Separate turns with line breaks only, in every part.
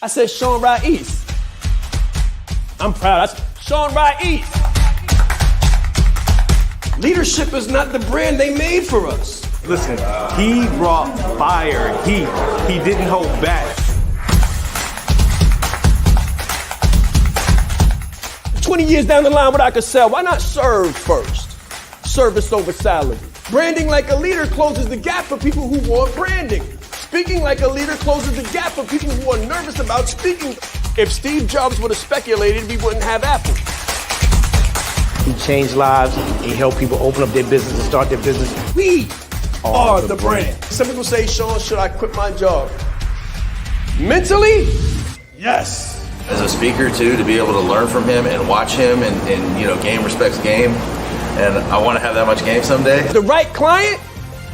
I said Sean Ra'is. I'm proud. I said Sean Ra'is. Leadership is not the brand they made for us.
Listen, he brought fire, heat. He didn't hold back.
20 years down the line, what I could sell, why not serve first? Service over salary. Branding like a leader closes the gap for people who want branding. Speaking like a leader closes the gap for people who are nervous about speaking. If Steve Jobs would have speculated, we wouldn't have Apple.
He changed lives. He helped people open up their business and start their business.
We are the brand. Some people say, Sean, should I quit my job? Mentally, yes.
As a speaker too, to be able to learn from him and watch him and game respects game. And I want to have that much game someday.
The right client,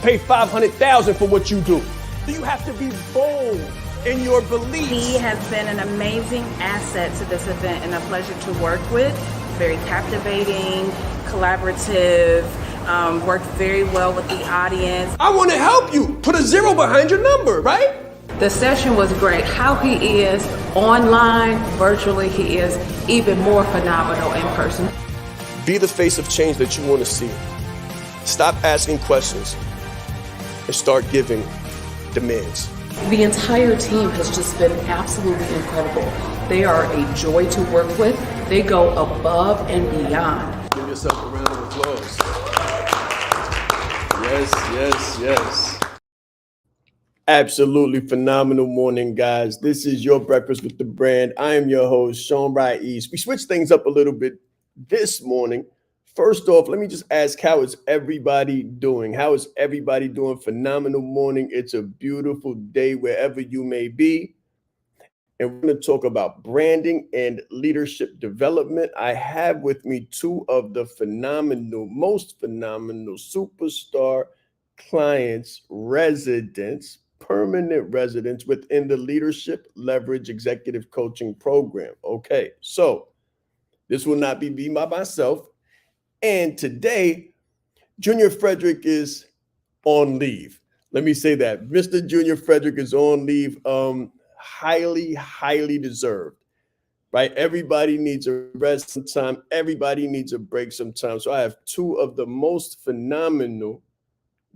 pay $500,000 for what you do. You have to be bold in your beliefs.
He has been an amazing asset to this event and a pleasure to work with. Very captivating, collaborative, worked very well with the audience.
I want to help you. Put a 0 behind your number, right?
The session was great. How he is online, virtually, he is even more phenomenal in person.
Be the face of change that you want to see. Stop asking questions and start giving demands.
The entire team has just been absolutely incredible. They are a joy to work with. They go above and beyond.
Give yourself a round of applause. Yes, yes, yes. Absolutely phenomenal morning, guys. This is your Breakfast with the Brand. I am your host, Sean Ra'is. We switched things up a little bit this morning. First off, let me just ask, how is everybody doing? How is everybody doing? Phenomenal morning. It's a beautiful day wherever you may be. And we're going to talk about branding and leadership development. I have with me two of the most phenomenal superstar clients, residents, permanent residents within the Leadership Leverage Executive Coaching Program. Okay, so this will not be by myself. And today, Junior Frederick is on leave. Let me say that. Mr. Junior Frederick is on leave. Highly, highly deserved, right? Everybody needs a rest sometime. Everybody needs a break sometime. So I have two of the most phenomenal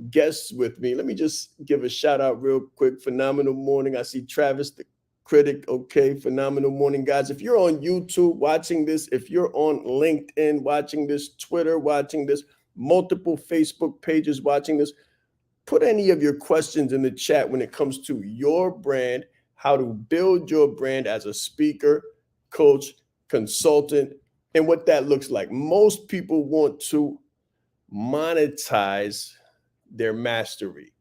guests with me. Let me just give a shout out real quick. Phenomenal morning. I see Travis, the critic. Okay, phenomenal morning, guys. If you're on YouTube watching this, if you're on LinkedIn watching this, Twitter watching this, multiple Facebook pages watching this, put any of your questions in the chat when it comes to your brand, how to build your brand as a speaker, coach, consultant, and what that looks like. Most people want to monetize their mastery.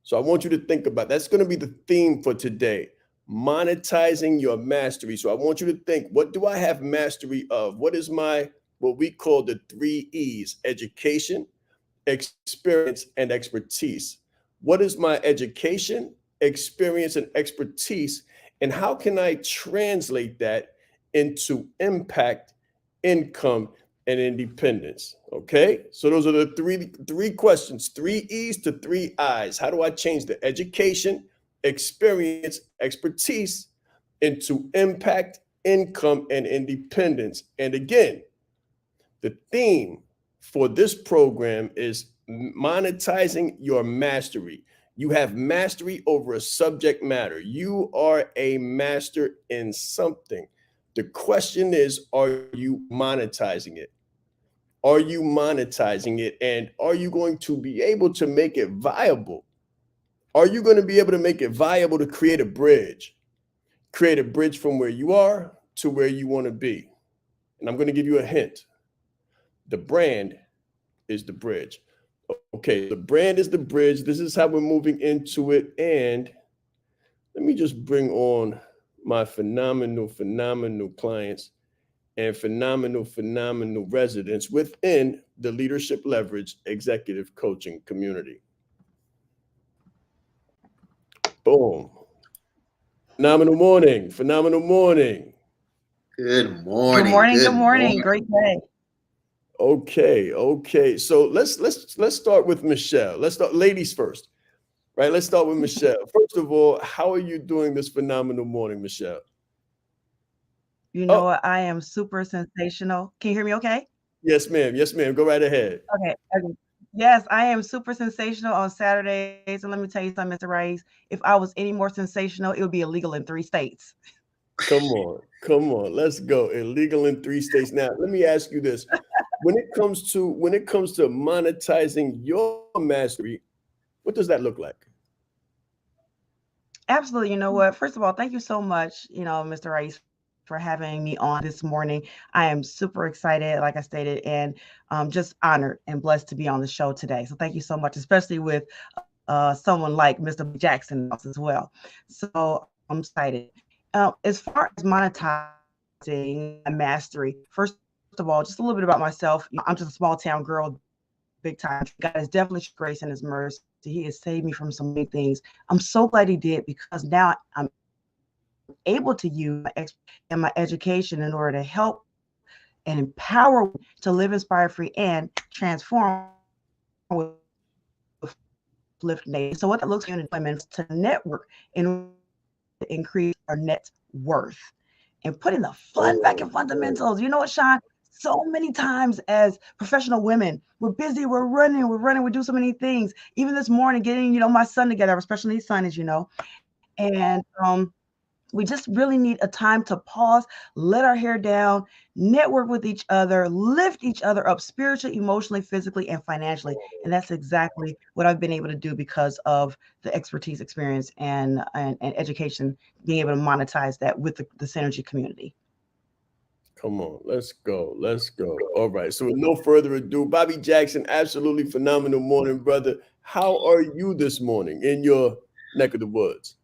So I want you to think about that's going to be the theme for today. Monetizing your mastery. So I want you to think, what do I have mastery of? What is what we call the 3 E's: education, experience, and expertise. What is my education, experience, and expertise? And how can I translate that into impact, income, and independence? Okay, so those are the three questions, 3 E's to 3 I's. How do I change the education, experience, expertise into impact, income, and independence? And again, the theme for this program is monetizing your mastery. You have mastery over a subject matter. You are a master in something. The question is, are you monetizing it? Are you monetizing it? And are you going to be able to make it viable? Are you going to be able to make it viable to create a bridge? Create a bridge from where you are to where you want to be. And I'm going to give you a hint. The brand is the bridge. Okay, the brand is the bridge. This is how we're moving into it. And let me just bring on my phenomenal clients and phenomenal residents within the Leadership Leverage Executive Coaching community. Boom. Phenomenal morning.
Good morning.
Good morning. Great day.
Okay. So let's start with Michelle. Let's start ladies first. Right, let's start with Michelle. First of all, how are you doing this phenomenal morning, Michelle?
You know
Oh,
what? I am super sensational. Can you hear me okay?
yes, ma'am. Yes, ma'am. Go right ahead.
Okay. Okay. Yes, I am super sensational on Saturdays. And let me tell you something, Mr. Rice. If I was any more sensational, it would be illegal in 3 states.
Come on. Come on. Let's go. Illegal in 3 states. Now, let me ask you this. When it comes to monetizing your mastery, what does that look like?
Absolutely. You know what? First of all, thank you so much, Mr. Rice, for having me on this morning. I am super excited, like I stated, and just honored and blessed to be on the show today. So thank you so much, especially with someone like Mr. Jackson as well. So I'm excited. As far as monetizing my mastery, first of all, just a little bit about myself. I'm just a small town girl, big time. God has definitely shown grace and his mercy. He has saved me from some big things. I'm so glad he did, because now I'm able to use my and my education in order to help and empower to live inspired, free, and transform with lift nation. So what that looks like in employment to network and increase our net worth and putting the fun back in fundamentals. You know what, Sean? So many times as professional women, we're busy, we're running, we do so many things. Even this morning, getting, my son together, our special needs son, as you know. And we just really need a time to pause, let our hair down, network with each other, lift each other up spiritually, emotionally, physically, and financially. And that's exactly what I've been able to do because of the expertise, experience, and education, being able to monetize that with the Synergy community.
Come on, let's go. Let's go. All right. So with no further ado, Bobby Jackson, absolutely phenomenal morning, brother. How are you this morning in your neck of the woods?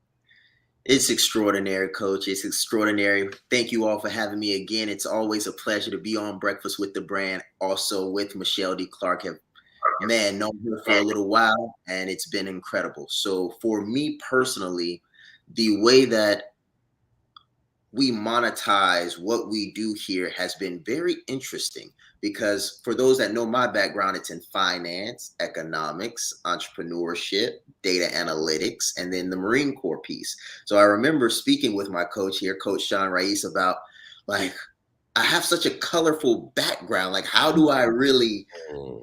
It's extraordinary, Coach. It's extraordinary. Thank you all for having me again. It's always a pleasure to be on Breakfast with the Brand, also with Michelle D. Clark. Have, known her for a little while, and it's been incredible. So for me personally, the way that we monetize what we do here has been very interesting, because for those that know my background, it's in finance, economics, entrepreneurship, data analytics, and then the Marine Corps piece. So I remember speaking with my coach here, Coach Sean Rais, about like, I have such a colorful background. Like, how do I really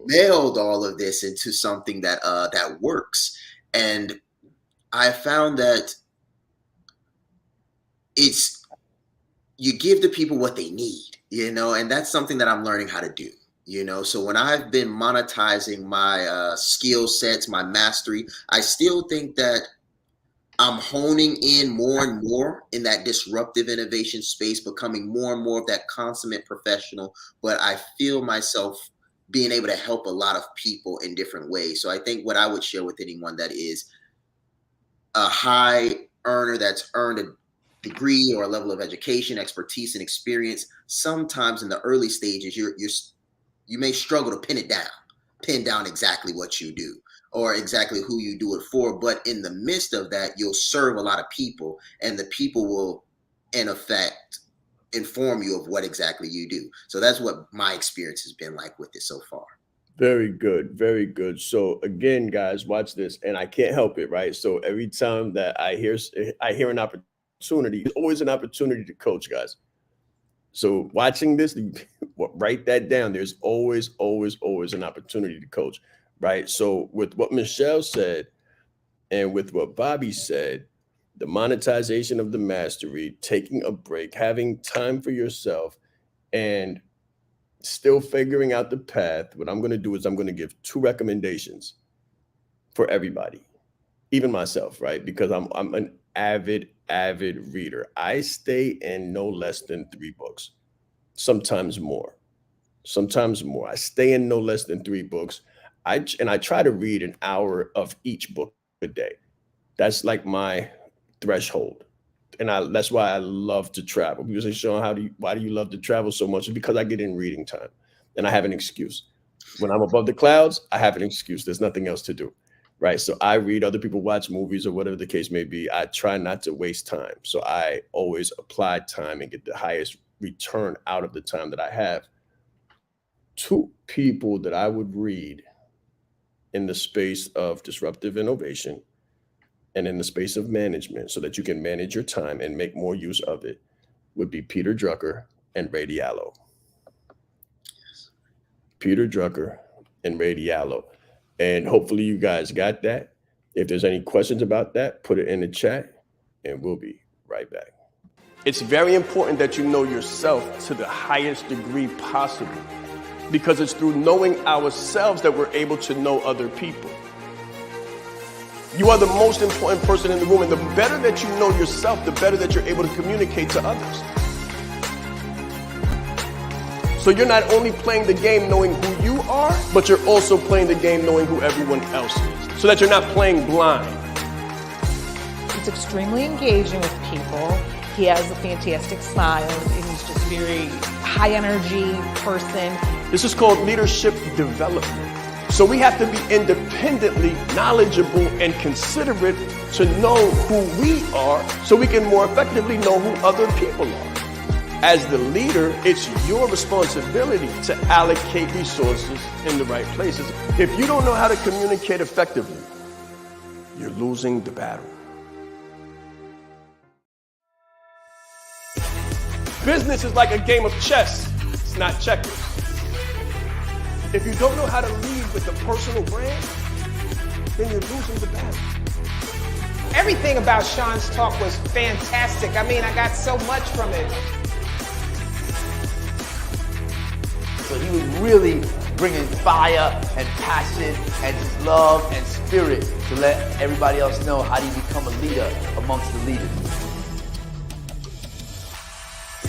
meld all of this into something that that works? And I found that you give the people what they need, and that's something that I'm learning how to do, So when I've been monetizing my skill sets, my mastery, I still think that I'm honing in more and more in that disruptive innovation space, becoming more and more of that consummate professional. But I feel myself being able to help a lot of people in different ways. So I think what I would share with anyone that is a high earner that's earned a degree or a level of education, expertise, and experience, sometimes in the early stages, you may struggle to pin down exactly what you do or exactly who you do it for. But in the midst of that, you'll serve a lot of people, and the people will, in effect, inform you of what exactly you do. So that's what my experience has been like with it so far.
Very good. Very good. So again, guys, watch this, and I can't help it, right? So every time that I hear an opportunity, there's always an opportunity to coach, guys. So watching this, write that down. There's always, always, always an opportunity to coach, right? So with what Michelle said and with what Bobby said, the monetization of the mastery, taking a break, having time for yourself, and still figuring out the path, what I'm going to do is I'm going to give 2 recommendations for everybody, even myself, right? Because I'm an avid reader. I stay in no less than 3 books, sometimes more. I stay in no less than 3 books. I try to read an hour of each book a day. That's like my threshold. And that's why I love to travel. People say, Sean, why do you love to travel so much? It's because I get in reading time and I have an excuse. When I'm above the clouds, I have an excuse. There's nothing else to do. Right. So I read, other people watch movies or whatever the case may be. I try not to waste time. So I always apply time and get the highest return out of the time that I have. 2 people that I would read in the space of disruptive innovation and in the space of management so that you can manage your time and make more use of it would be Peter Drucker and Ray Diallo. Peter Drucker and Ray Diallo. And hopefully you guys got that. If there's any questions about that, put it in the chat and we'll be right back. It's very important that you know yourself to the highest degree possible, because it's through knowing ourselves that we're able to know other people. You are the most important person in the room, and the better that you know yourself, the better that you're able to communicate to others. So you're not only playing the game knowing who you are, but you're also playing the game knowing who everyone else is, so that you're not playing blind.
He's extremely engaging with people. He has a fantastic smile, and he's just very high energy person.
This is called leadership development. So we have to be independently knowledgeable and considerate to know who we are so we can more effectively know who other people are. As the leader, it's your responsibility to allocate resources in the right places. If you don't know how to communicate effectively, you're losing the battle. Business is like a game of chess. It's not checkers. If you don't know how to lead with a personal brand, then you're losing the battle.
Everything about Sean's talk was fantastic. I mean, I got so much from it.
So he was really bringing fire and passion and just love and spirit to let everybody else know how do you become a leader amongst the leaders.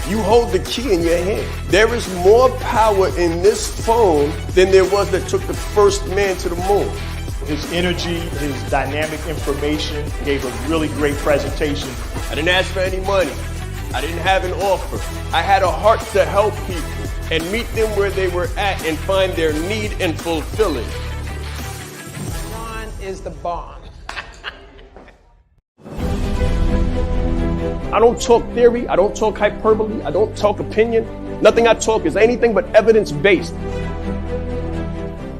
You hold the key in your hand. There is more power in this phone than there was that took the first man to the moon.
His energy, his dynamic information, gave a really great presentation.
I didn't ask for any money. I didn't have an offer. I had a heart to help people and meet them where they were at and find their need and fulfill it.
Sean is the bomb.
I don't talk theory, I don't talk hyperbole, I don't talk opinion. Nothing I talk is anything but evidence-based.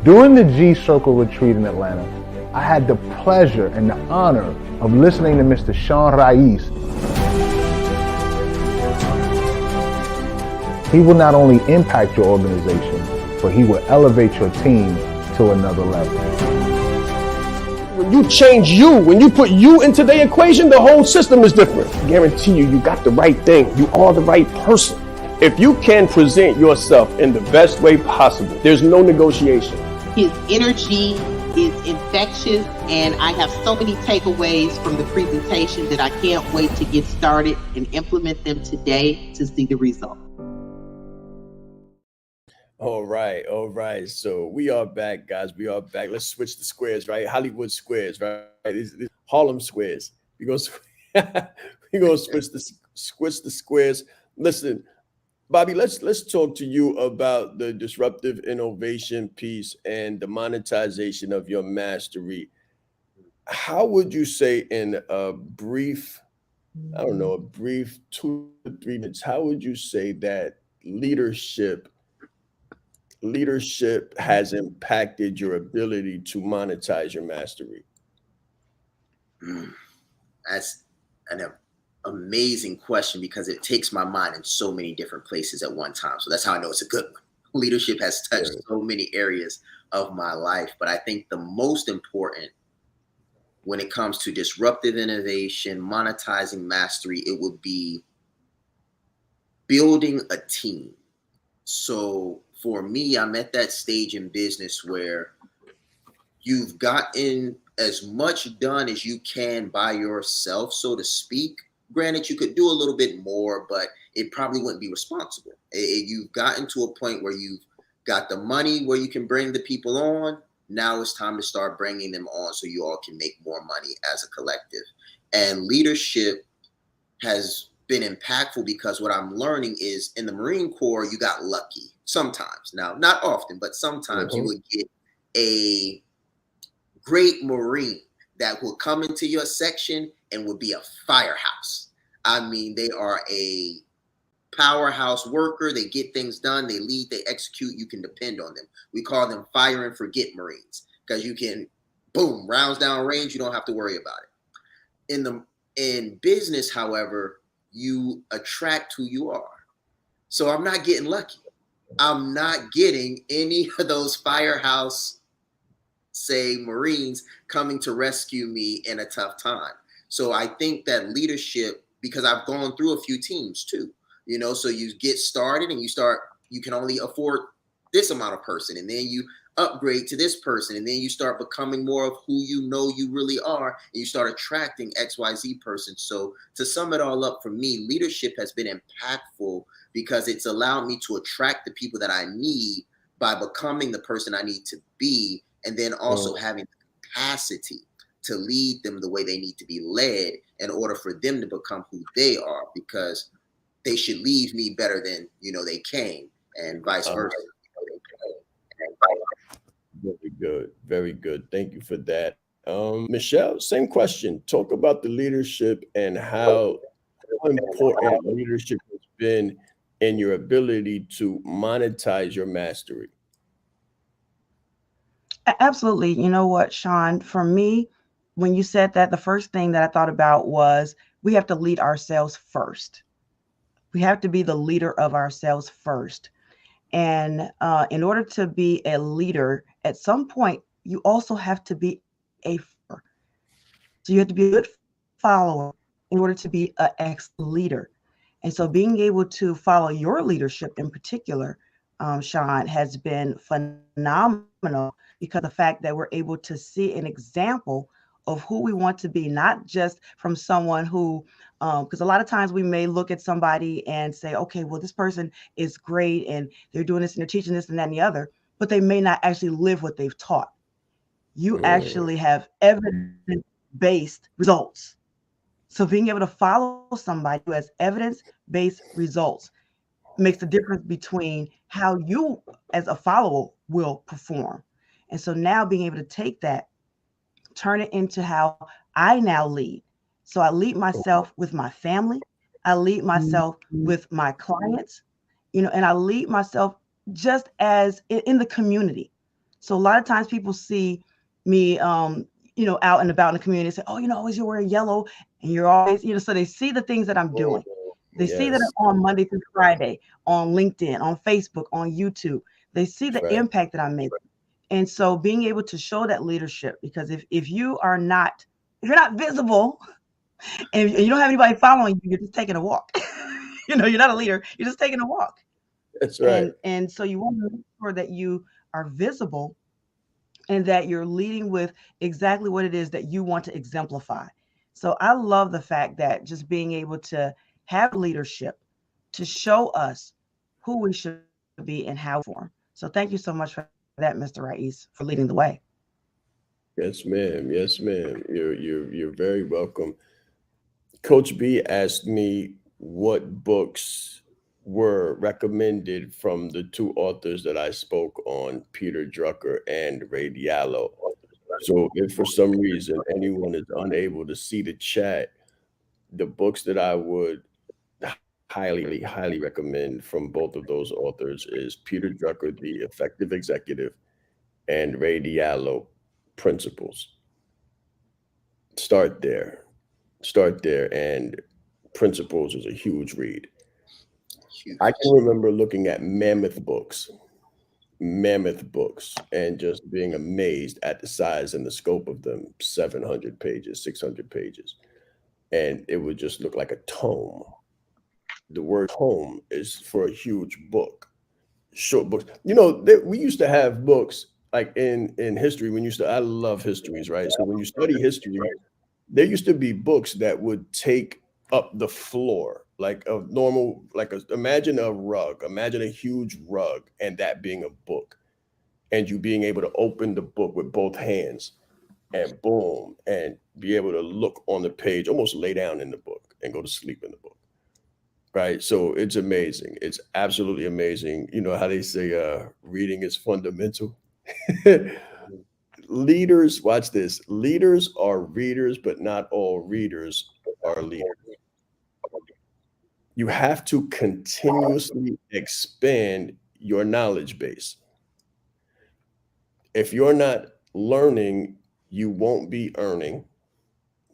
During the G-Circle retreat in Atlanta, I had the pleasure and the honor of listening to Mr. Sean Rais. He will not only impact your organization, but he will elevate your team to another level.
When you change you, when you put you into the equation, the whole system is different. I guarantee you, you got the right thing. You are the right person. If you can present yourself in the best way possible, there's no negotiation.
His energy is infectious, and I have so many takeaways from the presentation that I can't wait to get started and implement them today to see the result.
All right. So we are back, guys. We are back. Let's switch the squares, right? Hollywood squares, right? These Harlem squares. We're gonna switch the squares. Listen, Bobby, let's talk to you about the disruptive innovation piece and the monetization of your mastery. How would you say in a brief 2 to 3 minutes, how would you say that leadership has impacted your ability to monetize your mastery?
That's an amazing question because it takes my mind in so many different places at one time. So that's how I know it's a good one. Leadership has touched so many areas of my life, but I think the most important when it comes to disruptive innovation, monetizing mastery, it would be building a team. So for me, I'm at that stage in business where you've gotten as much done as you can by yourself, so to speak. Granted, you could do a little bit more, but it probably wouldn't be responsible. You've gotten to a point where you've got the money where you can bring the people on. Now it's time to start bringing them on so you all can make more money as a collective. And leadership has been impactful because what I'm learning is in the Marine Corps, you got lucky sometimes. Now, not often, but sometimes you would get a great Marine that will come into your section and will be a firehouse. I mean, they are a powerhouse worker. They get things done. They lead, they execute. You can depend on them. We call them fire and forget Marines because you can, boom, rounds down range. You don't have to worry about it. in business, however, you attract who you are. So I'm not getting lucky. I'm not getting any of those firehouse, say, Marines coming to rescue me in a tough time. So I think that leadership, because I've gone through a few teams too, you know, so you get started and you can only afford this amount of person, and then you upgrade to this person, and then you start becoming more of who you know you really are, and you start attracting XYZ person. So to sum it all up, for me, leadership has been impactful because it's allowed me to attract the people that I need by becoming the person I need to be, and then also having the capacity to lead them the way they need to be led in order for them to become who they are, because they should leave me better than, you know, they came, and vice versa.
Very good. Very good. Thank you for that. Michelle, same question. Talk about the leadership and how important leadership has been in your ability to monetize your mastery.
Absolutely. You know what, Sean, for me, when you said that, the first thing that I thought about was we have to lead ourselves first. We have to be the leader of ourselves first. And in order to be a leader, at some point, you also have to be a follower. So you have to be a good follower in order to be an ex-leader. And so being able to follow your leadership in particular, Sean, has been phenomenal, because the fact that we're able to see an example of who we want to be, not just from someone who, because a lot of times we may look at somebody and say, okay, well, this person is great and they're doing this and they're teaching this and that and the other, but they may not actually live what they've taught. You actually have evidence-based results. So being able to follow somebody who has evidence-based results makes the difference between how you as a follower will perform. And so now being able to take that, turn it into how I now lead. So I lead myself with my family. I lead myself with my clients, you know, and I lead myself just as in the community. So a lot of times people see me, you know, out and about in the community and say, oh, you know, always you're wearing yellow and you're always, you know, so they see the things that I'm doing. They see that I'm on Monday through Friday, on LinkedIn, on Facebook, on YouTube. They see the impact that I'm making. And so being able to show that leadership, because if you're not visible and you don't have anybody following you, you're just taking a walk. You know, you're not a leader, you're just taking a walk.
That's right.
And so you want to make sure that you are visible and that you're leading with exactly what it is that you want to exemplify. So I love the fact that just being able to have leadership to show us who we should be and how for. So thank you so much for that, Mr. Rais, for leading the way.
Yes, ma'am. Yes, ma'am. You're very welcome. Coach B asked me what books were recommended from the two authors that I spoke on, Peter Drucker and Ray Diallo. So if for some reason anyone is unable to see the chat, the books that I would highly recommend from both of those authors is Peter Drucker, The Effective Executive, and Ray Diallo, Principles. Start there. And Principles is a huge read. I can remember looking at mammoth books, and just being amazed at the size and the scope of them, 700 pages, 600 pages. And it would just look like a tome. The word tome is for a huge book, short books. You know, we used to have books like in history, I love histories, right? So when you study history, there used to be books that would take up the floor, like a normal, imagine a rug, imagine a huge rug, and that being a book, and you being able to open the book with both hands and boom, and be able to look on the page, almost lay down in the book and go to sleep in the book. Right. So it's amazing. It's absolutely amazing. You know how they say reading is fundamental. Leaders, watch this. Leaders are readers, but not all readers are leaders. You have to continuously expand your knowledge base. If you're not learning, you won't be earning.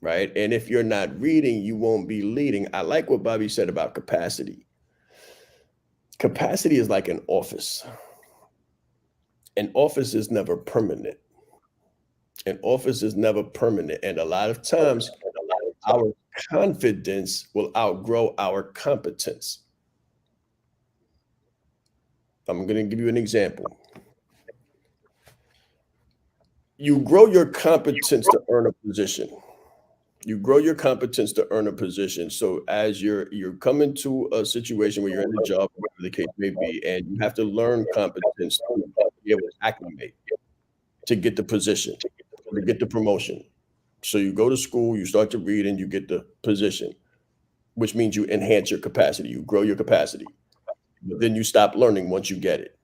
right? And if you're not reading, you won't be leading. I like what Bobby said about capacity. Capacity is like an office. An office is never permanent. An office is never permanent. And a lot of times, our confidence will outgrow our competence. I'm going to give you an example. You grow your competence to earn a position. You grow your competence to earn a position. So as you're coming to a situation where you're in a job, whatever the case may be, and you have to learn competence to be able to acclimate to get the position, to get the promotion. So you go to school, you start to read, and you get the position, which means you enhance your capacity, you grow your capacity. But then you stop learning once you get it.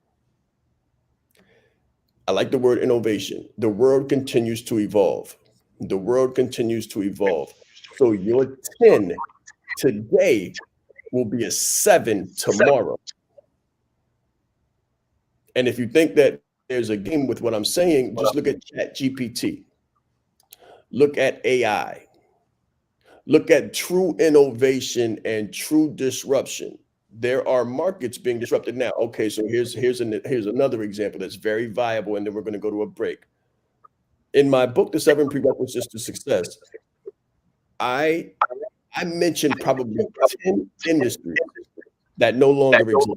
I like the word innovation. The world continues to evolve. The world continues to evolve. So your 10 today will be a 7 tomorrow. And if you think that there's a game with what I'm saying, just look at ChatGPT. Look at AI. Look at true innovation and true disruption. There are markets being disrupted now. Okay, so here's another example that's very viable, and then we're going to go to a break. In my book, The 7 Prerequisites to Success, I mentioned probably 10 industries that no longer exist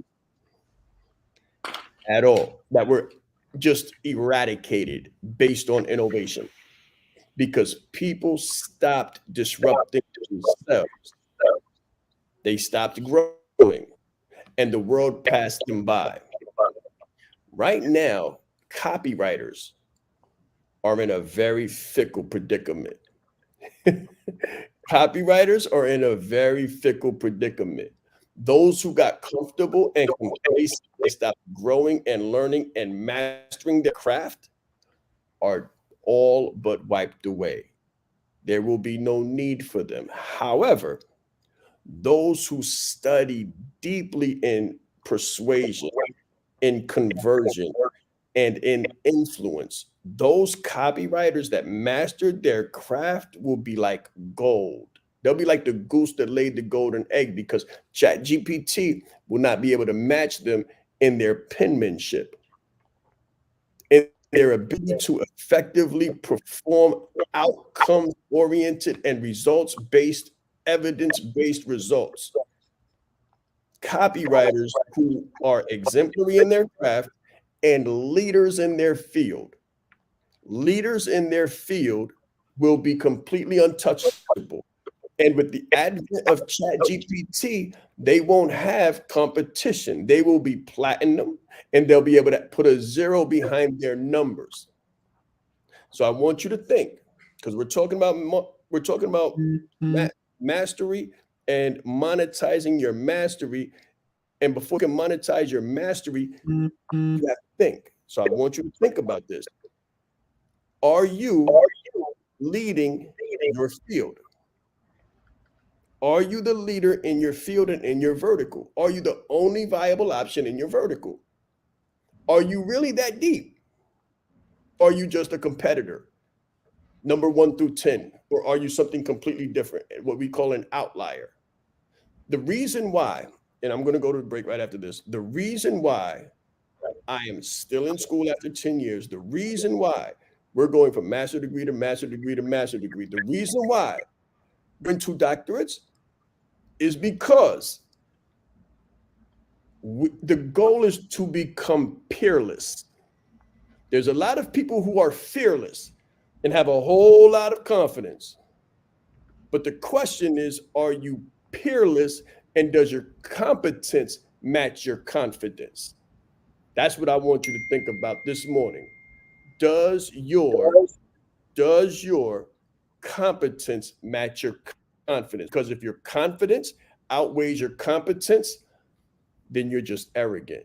at all, that were just eradicated based on innovation because people stopped disrupting themselves. They stopped growing, and the world passed them by. Right now, copywriters are in a very fickle predicament. Copywriters are in a very fickle predicament. Those who got comfortable and complacent, they stopped growing and learning and mastering their craft are all but wiped away. There will be no need for them. However, those who study deeply in persuasion, in conversion, and in influence, those copywriters that mastered their craft will be like gold. They'll be like the goose that laid the golden egg because ChatGPT will not be able to match them in their penmanship, in their ability to effectively perform outcome-oriented and results-based, evidence-based results. Copywriters who are exemplary in their craft and leaders in their field. Leaders in their field will be completely untouchable. And with the advent of ChatGPT, they won't have competition. They will be platinum, and they'll be able to put a 0 behind their numbers. So I want you to think, because we're talking about mastery and monetizing your mastery. And before you can monetize your mastery, you have to think. So I want you to think about this. Are you leading your field? Are you the leader in your field and in your vertical? Are you the only viable option in your vertical? Are you really that deep? Are you just a competitor, number 1 through 10? Or are you something completely different, what we call an outlier? The reason why, and I'm going to go to the break right after this, the reason why I am still in school after 10 years, the reason why we're going from master degree to master degree to master degree, the reason why we're in 2 doctorates is because the goal is to become peerless. There's a lot of people who are fearless and have a whole lot of confidence. But the question is, are you peerless, and does your competence match your confidence? That's what I want you to think about this morning. Does your competence match your confidence? Because if your confidence outweighs your competence, then you're just arrogant.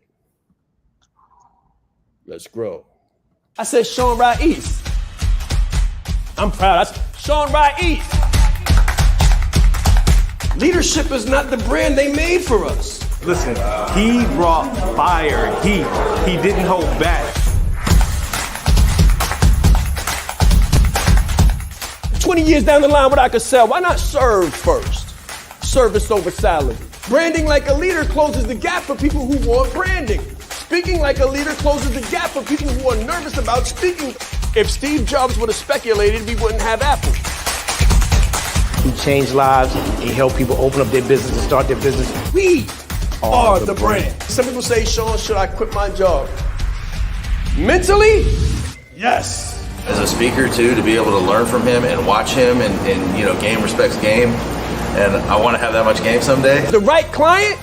Let's grow.
I said Sean Ride East. I'm proud. I said Sean Ride East. Leadership is not the brand they made for us.
Listen, he brought fire, heat. He didn't hold back.
20 years down the line what I could sell. Why not serve first? Service over salary. Branding like a leader closes the gap for people who want branding. Speaking like a leader closes the gap for people who are nervous about speaking. If Steve Jobs would have speculated, we wouldn't have Apple.
He changed lives. He helped people open up their business and start their business.
We are the brand. Some people say, Sean, should I quit my job? Mentally, yes.
As a speaker too, to be able to learn from him and watch him and game respects game. And I want to have that much game someday.
The right client,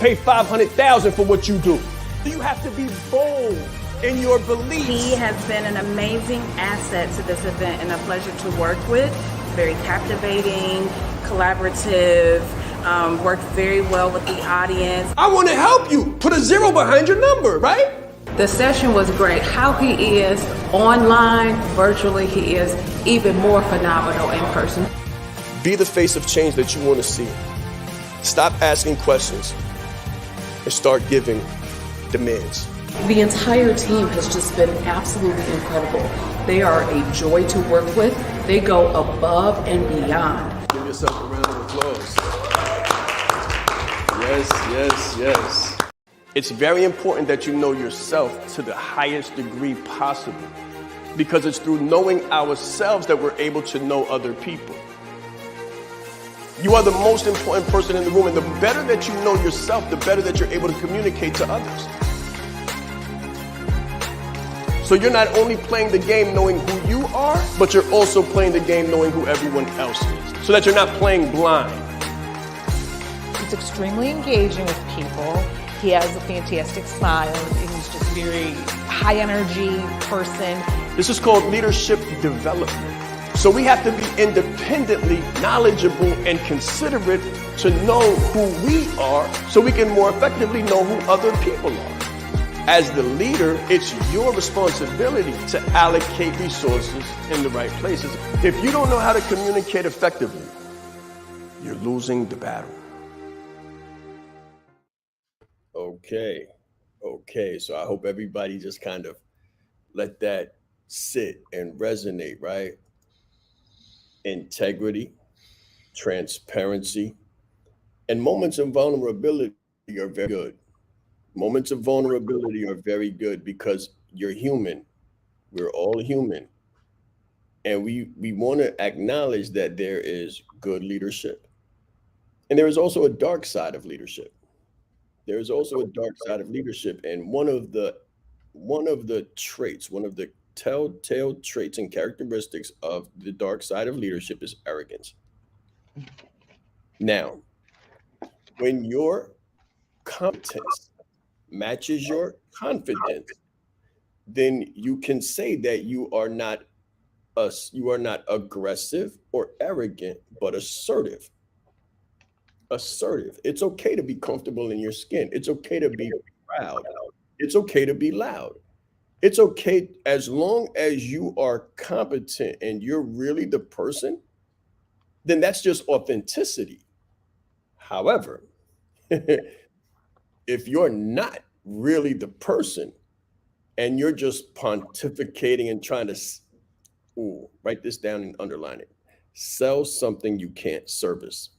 pay $500,000 for what you do. You have to be bold in your beliefs.
He has been an amazing asset to this event and a pleasure to work with. Very captivating, collaborative, worked very well with the audience.
I want to help you. Put a 0 behind your number, right?
The session was great. How he is online, virtually, he is even more phenomenal in person.
Be the face of change that you want to see. Stop asking questions and start giving demands.
The entire team has just been absolutely incredible. They are a joy to work with. They go above and beyond.
Give yourself a round of applause. Yes, yes, yes. It's very important that you know yourself to the highest degree possible, because it's through knowing ourselves that we're able to know other people. You are the most important person in the room, and the better that you know yourself, the better that you're able to communicate to others. So you're not only playing the game knowing who you are, but you're also playing the game knowing who everyone else is, so that you're not playing blind.
He's extremely engaging with people. He has a fantastic smile, and he's just very high energy person.
This is called leadership development. So we have to be independently knowledgeable and considerate to know who we are, so we can more effectively know who other people are. As the leader, it's your responsibility to allocate resources in the right places. If you don't know how to communicate effectively, you're losing the battle. Okay. So I hope everybody just kind of let that sit and resonate, right? Integrity, transparency, and moments of vulnerability are very good. Moments of vulnerability are very good because you're human. We're all human. And we want to acknowledge that there is good leadership. And there is also a dark side of leadership. There is also a dark side of leadership. And one of the traits, one of the telltale traits and characteristics of the dark side of leadership is arrogance. Now, when your competence matches your confidence, then you can say that you are not aggressive or arrogant, but assertive. Assertive. It's okay to be comfortable in your skin. It's okay to be proud. It's okay to be loud. It's okay as long as you are competent and you're really the person, then that's just authenticity. However, if you're not really the person and you're just pontificating and trying to, write this down and underline it, sell something you can't service.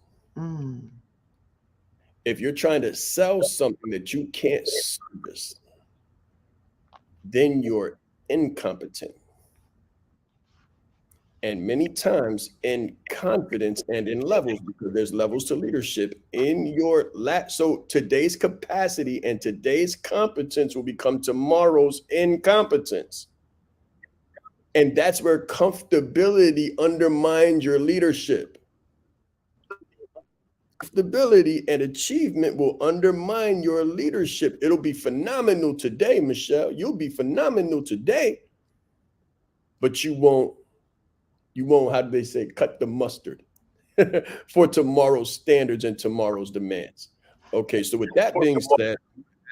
If you're trying to sell something that you can't service, then you're incompetent. And many times in confidence and in levels, because there's levels to leadership in your so today's capacity and today's competence will become tomorrow's incompetence. And that's where comfortability undermines your leadership. Comfortability and achievement will undermine your leadership. It'll be phenomenal today, Michelle. You'll be phenomenal today, but you won't, how do they say, cut the mustard for tomorrow's standards and tomorrow's demands. Okay, so with that being said,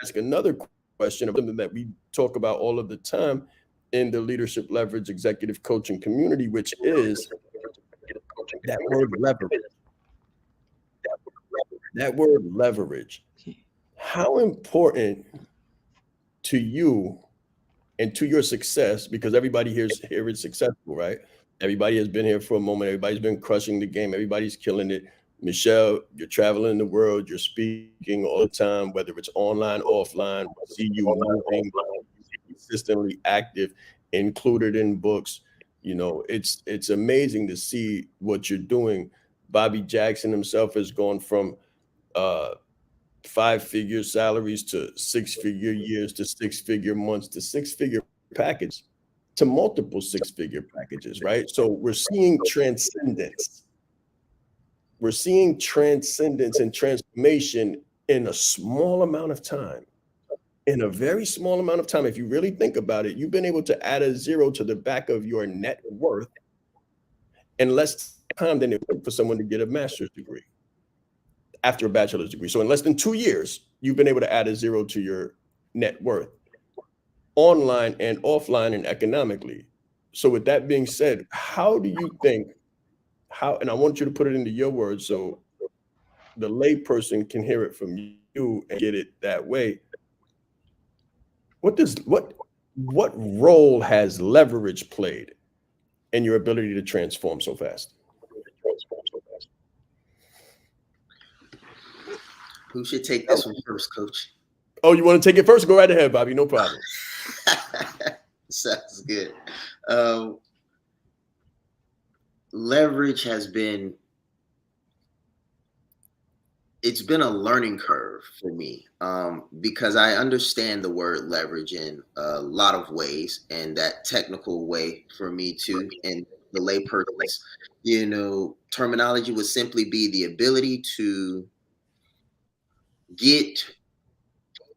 ask another question of something that we talk about all of the time in the Leadership Leverage executive coaching community, which is that word leverage. That word leverage. How important to you and to your success, because everybody here is successful, right? Everybody has been here for a moment. Everybody's been crushing the game. Everybody's killing it. Michelle, you're traveling the world. You're speaking all the time, whether it's online, offline. We see you moving, consistently active, included in books. You know, it's amazing to see what you're doing. Bobby Jackson himself has gone from 5-figure salaries to 6-figure years to 6-figure months to 6-figure package to multiple 6-figure packages, right? So we're seeing transcendence. We're seeing transcendence and transformation in a small amount of time. In a very small amount of time, if you really think about it, you've been able to add a 0 to the back of your net worth in less time than it took for someone to get a master's degree after a bachelor's degree. So in less than 2 years, you've been able to add a 0 to your net worth, online and offline and economically. So with that being said, how do you think, and I want you to put it into your words so the layperson can hear it from you and get it that way. What role has leverage played in your ability to transform so fast?
Who should take this one first, Coach?
Oh, you want to take it first? Go right ahead, Bobby. No problem.
Sounds good. Leverage has been, it's been a learning curve for me because I understand the word leverage in a lot of ways, and that technical way for me too. And the layperson's, terminology would simply be the ability to get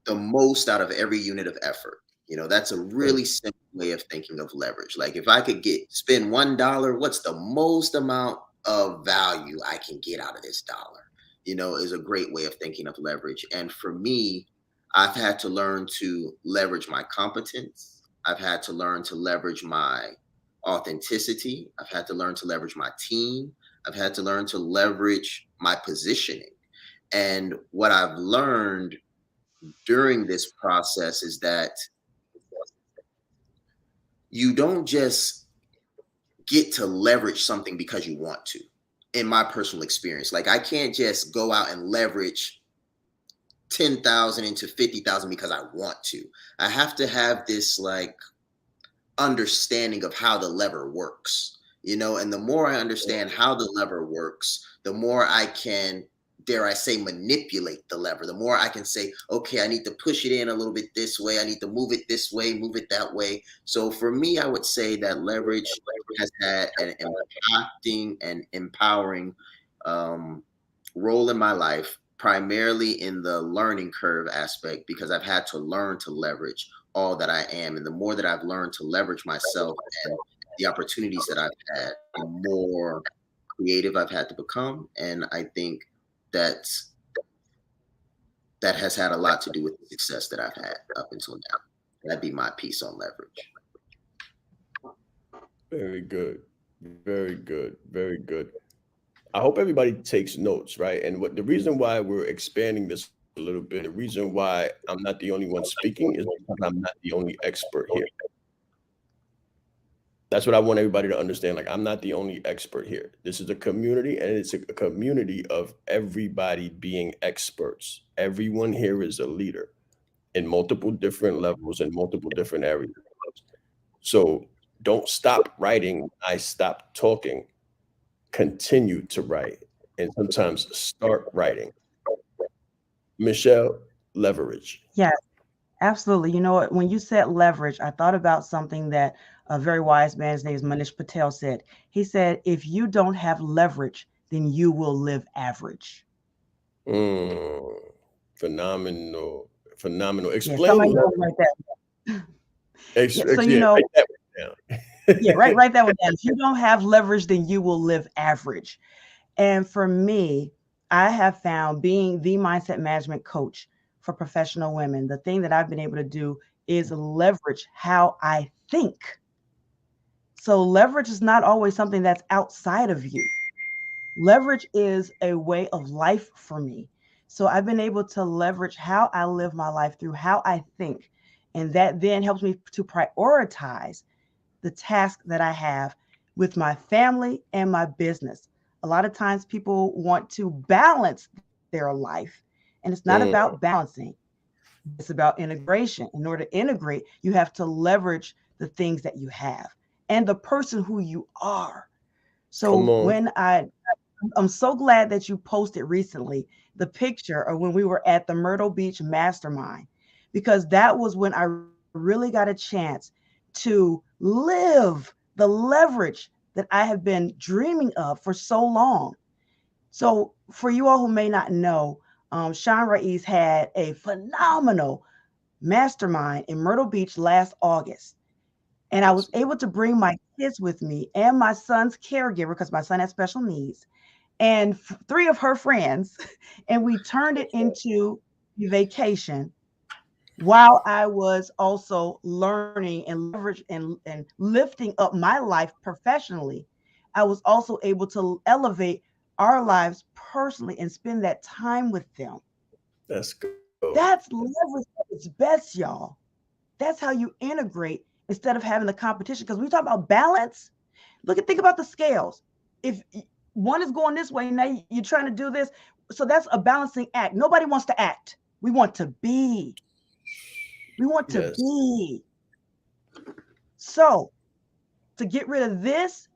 the most out of every unit of effort. That's a really simple way of thinking of leverage. Like if I could spend $1, what's the most amount of value I can get out of this dollar? Is a great way of thinking of leverage. And for me, I've had to learn to leverage my competence. I've had to learn to leverage my authenticity. I've had to learn to leverage my team. I've had to learn to leverage my positioning. And what I've learned during this process is that you don't just get to leverage something because you want to. In my personal experience, like I can't just go out and leverage 10,000 into 50,000 because I want to. I have to have this like understanding of how the lever works, and the more I understand how the lever works, the more I can, dare I say, manipulate the lever. The more I can say, okay, I need to push it in a little bit this way. I need to move it this way, move it that way. So for me, I would say that leverage has had an impacting and empowering role in my life, primarily in the learning curve aspect, because I've had to learn to leverage all that I am. And the more that I've learned to leverage myself and the opportunities that I've had, the more creative I've had to become. And I think that has had a lot to do with the success that I've had up until now. That'd be my piece on leverage.
Very good. Very good. Very good. I hope everybody takes notes, right? And the reason why we're expanding this a little bit, the reason why I'm not the only one speaking is because I'm not the only expert here. That's what I want everybody to understand. Like, I'm not the only expert here. This is a community, and it's a community of everybody being experts. Everyone here is a leader in multiple different levels and multiple different areas. So don't stop writing. I stop talking. Continue to write, and sometimes start writing. Michelle, leverage.
Yes, absolutely. You know what? When you said leverage, I thought about something that a very wise man, his name is Manish Patel, said. He said, if you don't have leverage, then you will live average.
Phenomenal.
Explain that.
Write that one down.
Write that one down. If you don't have leverage, then you will live average. And for me, I have found, being the mindset management coach for professional women, the thing that I've been able to do is leverage how I think. So leverage is not always something that's outside of you. Leverage is a way of life for me. So I've been able to leverage how I live my life through how I think. And that then helps me to prioritize the task that I have with my family and my business. A lot of times people want to balance their life, and it's not about balancing. It's about integration. In order to integrate, you have to leverage the things that you have and the person who you are. So I'm so glad that you posted recently the picture of when we were at the Myrtle Beach Mastermind, because that was when I really got a chance to live the leverage that I have been dreaming of for so long. So for you all who may not know, Sean Raiz had a phenomenal mastermind in Myrtle Beach last August. And I was able to bring my kids with me and my son's caregiver, because my son has special needs, and 3 of her friends. And we turned it into a vacation while I was also learning and leverage and lifting up my life professionally. I was also able to elevate our lives personally and spend that time with them.
That's good.
That's leverage at its best, y'all. That's how you integrate instead of having the competition. Because when we talk about balance, think about the scales. If one is going this way, now you're trying to do this. So that's a balancing act. Nobody wants to act. We want to be. We want to be. So to get rid of this,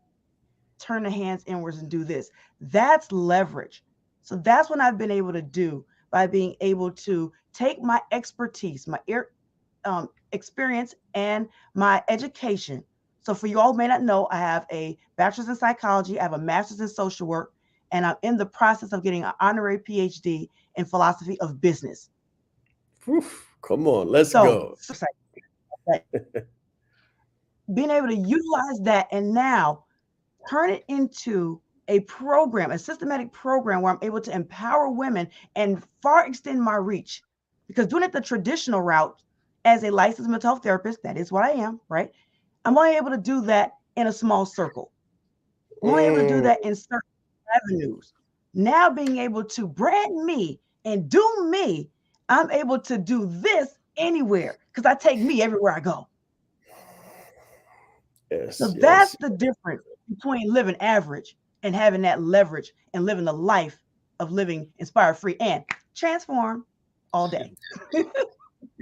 turn the hands inwards and do this. That's leverage. So that's what I've been able to do by being able to take my expertise, my experience, and my education. So for you all who may not know, I have a bachelor's in psychology, I have a master's in social work, and I'm in the process of getting an honorary PhD in philosophy of business.
Come on, let's go.
Being able to utilize that and now turn it into a program, a systematic program where I'm able to empower women and far extend my reach. Because doing it the traditional route as a licensed mental health therapist, that is what I am, right? I'm only able to do that in a small circle. I'm only able to do that in certain avenues. Now being able to brand me and do me, I'm able to do this anywhere because I take me everywhere I go. So that's the difference between living average and having that leverage and living the life of living inspired, free, and transform all day.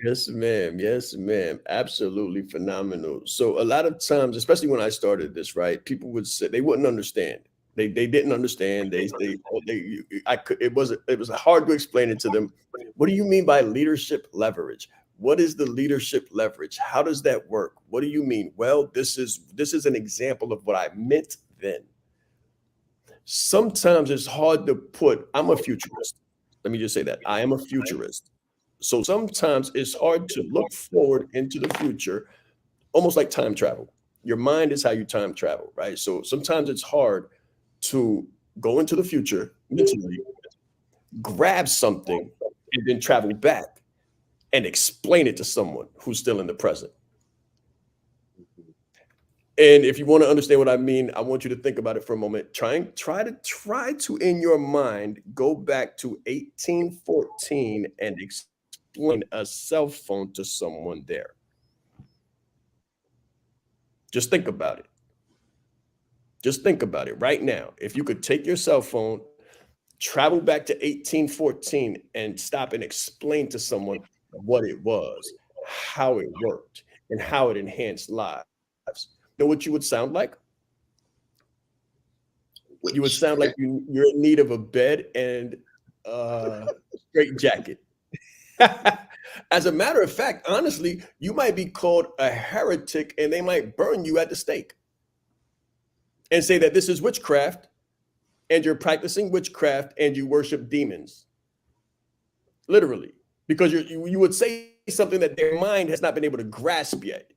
Yes, ma'am. Yes, ma'am. Absolutely phenomenal. So a lot of times, especially when I started this, right, people would say they wouldn't understand. They didn't understand. It was hard to explain it to them. What do you mean by leadership leverage? What is the leadership leverage? How does that work? What do you mean? Well, this is an example of what I meant then. Sometimes it's hard to put, I'm a futurist. Let me just say that. I am a futurist. So sometimes it's hard to look forward into the future, almost like time travel. Your mind is how you time travel, right? So sometimes it's hard to go into the future mentally, grab something, and then travel back and explain it to someone who's still in the present. And if you want to understand what I mean, I want you to think about it for a moment. Try to in your mind go back to 1814 and explain a cell phone to someone there. Just think about it. Just think about it right now. If you could take your cell phone, travel back to 1814 and stop and explain to someone what it was, how it worked, and how it enhanced lives. You know what you would sound like? You would sound like you're in need of a bed and a straight jacket. As a matter of fact, honestly, you might be called a heretic and they might burn you at the stake and say that this is witchcraft and you're practicing witchcraft and you worship demons. Literally, because you would say something that their mind has not been able to grasp yet.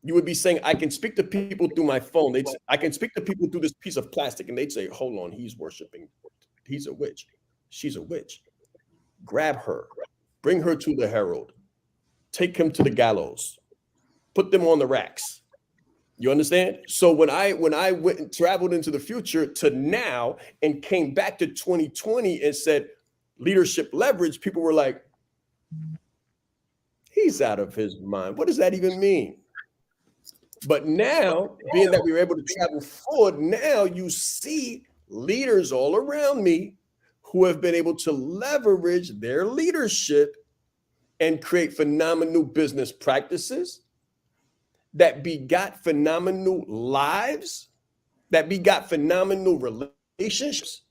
You would be saying, I can speak to people through my phone. They'd say, I can speak to people through this piece of plastic. And they'd say, hold on, he's worshiping. He's a witch. She's a witch. Grab her. Bring her to the herald. Take him to the gallows. Put them on the racks. You understand? So when I went and traveled into the future to now and came back to 2020 and said leadership leverage, people were like, he's out of his mind. What does that even mean? But now, being that we were able to travel forward, now you see leaders all around me who have been able to leverage their leadership and create phenomenal business practices that begot phenomenal lives, that begot phenomenal relationships,